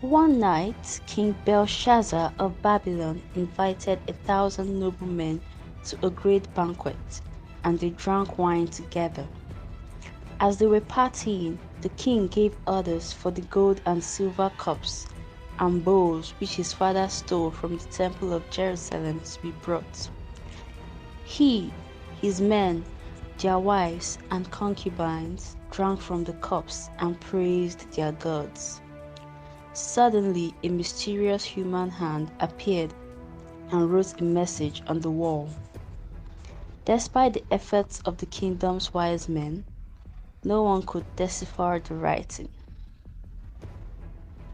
One night, King Belshazzar of Babylon invited 1,000 noblemen to a great banquet, and they drank wine together. As they were partying, the king gave orders for the gold and silver cups and bowls which his father stole from the temple of Jerusalem to be brought. He, his men, their wives, and concubines drank from the cups and praised their gods. Suddenly, a mysterious human hand appeared and wrote a message on the wall. Despite the efforts of the kingdom's wise men, no one could decipher the writing.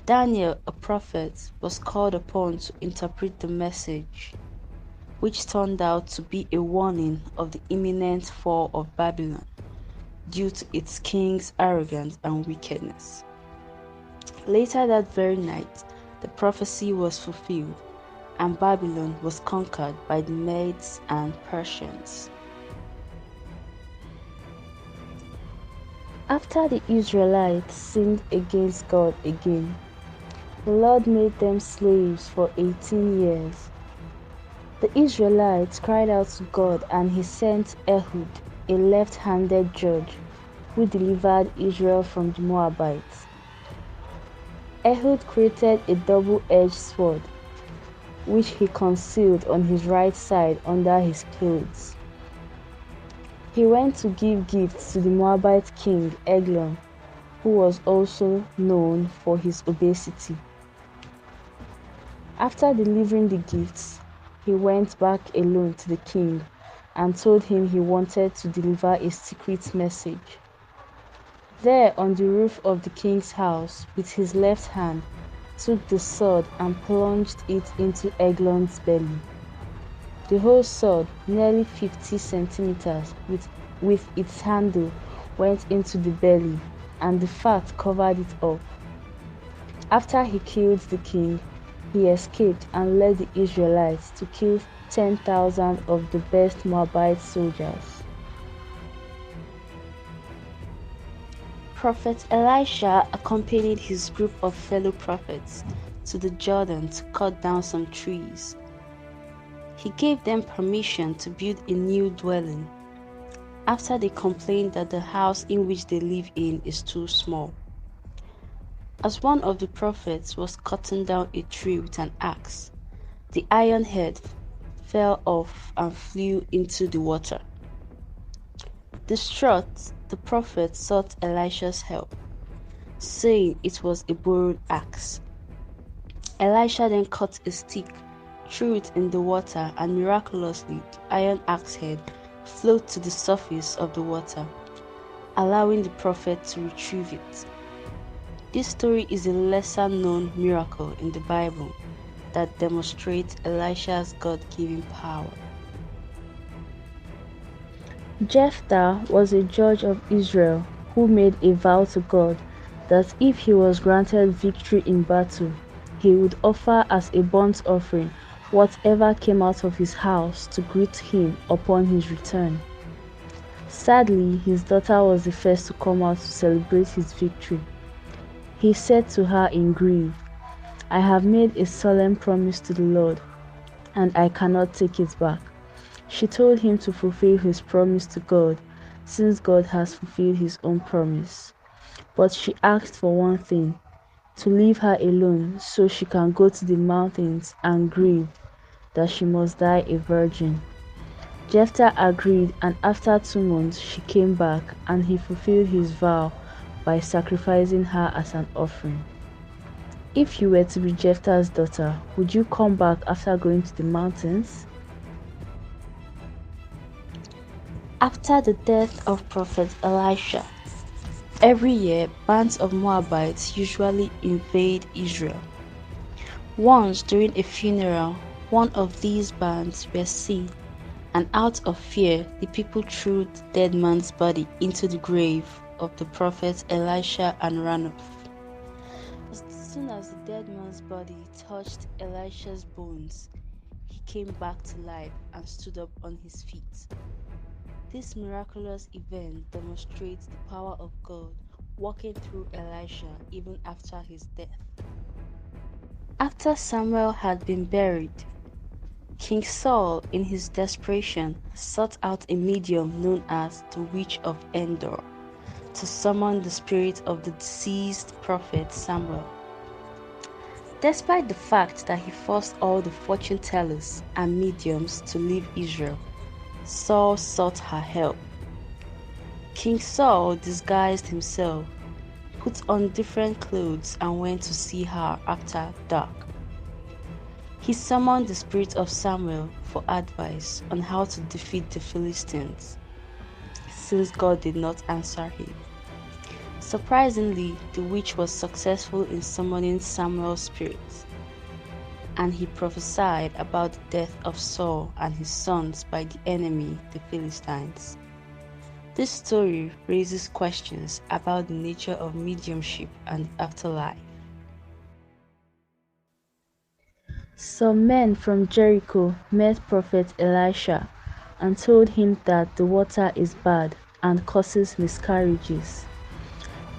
Daniel, a prophet, was called upon to interpret the message, which turned out to be a warning of the imminent fall of Babylon due to its king's arrogance and wickedness. Later that very night, the prophecy was fulfilled, and Babylon was conquered by the Medes and Persians. After the Israelites sinned against God again, the Lord made them slaves for 18 years. The Israelites cried out to God, and he sent Ehud, a left-handed judge, who delivered Israel from the Moabites. Ehud created a double-edged sword, which he concealed on his right side under his clothes. He went to give gifts to the Moabite king Eglon, who was also known for his obesity. After delivering the gifts, he went back alone to the king and told him he wanted to deliver a secret message. There, on the roof of the king's house, with his left hand, took the sword and plunged it into Eglon's belly. The whole sword, nearly 50 centimeters, with its handle, went into the belly, and the fat covered it up. After he killed the king, he escaped and led the Israelites to kill 10,000 of the best Moabite soldiers. Prophet Elisha accompanied his group of fellow prophets to the Jordan to cut down some trees. He gave them permission to build a new dwelling, after they complained that the house in which they live in is too small. As one of the prophets was cutting down a tree with an axe, the iron head fell off and flew into the water. Distraught, the prophet sought Elisha's help, saying it was a borrowed axe. Elisha then cut a stick, threw it in the water, and miraculously the iron axe head floated to the surface of the water, allowing the prophet to retrieve it. This story is a lesser-known miracle in the Bible that demonstrates Elisha's God-given power. Jephthah was a judge of Israel who made a vow to God that if he was granted victory in battle, he would offer as a burnt offering whatever came out of his house to greet him upon his return. Sadly, his daughter was the first to come out to celebrate his victory. He said to her in grief, "I have made a solemn promise to the Lord, and I cannot take it back." She told him to fulfill his promise to God, since God has fulfilled his own promise. But she asked for one thing, to leave her alone so she can go to the mountains and grieve that she must die a virgin. Jephthah agreed, and after 2 months she came back, and he fulfilled his vow by sacrificing her as an offering. If you were to be Jephthah's daughter, would you come back after going to the mountains? After the death of Prophet Elisha, every year bands of Moabites usually invade Israel. Once during a funeral, one of these bands were seen, and out of fear, the people threw the dead man's body into the grave of the prophet Elisha and ran off. As soon as the dead man's body touched Elisha's bones, he came back to life and stood up on his feet. This miraculous event demonstrates the power of God working through Elisha even after his death. After Samuel had been buried, King Saul, in his desperation, sought out a medium known as the Witch of Endor to summon the spirit of the deceased prophet Samuel. Despite the fact that he forced all the fortune tellers and mediums to leave Israel, Saul sought her help. King Saul disguised himself, put on different clothes, and went to see her after dark. He summoned the spirit of Samuel for advice on how to defeat the Philistines, since God did not answer him. Surprisingly, the witch was successful in summoning Samuel's spirit, and he prophesied about the death of Saul and his sons by the enemy, the Philistines. This story raises questions about the nature of mediumship and the afterlife. Some men from Jericho met Prophet Elisha and told him that the water is bad and causes miscarriages.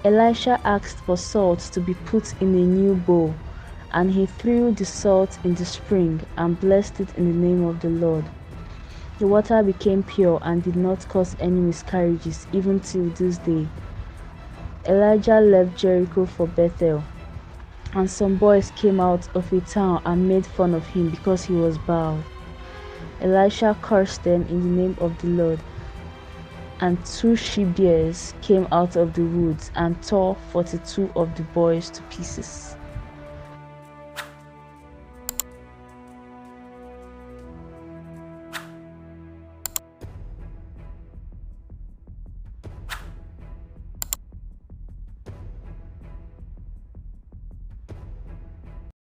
Elisha asked for salt to be put in a new bowl, and he threw the salt in the spring and blessed it in the name of the Lord. The water became pure and did not cause any miscarriages even till this day. Elijah left Jericho for Bethel, and some boys came out of a town and made fun of him because he was bald. Elisha cursed them in the name of the Lord, and 2 she-bears came out of the woods and tore 42 of the boys to pieces.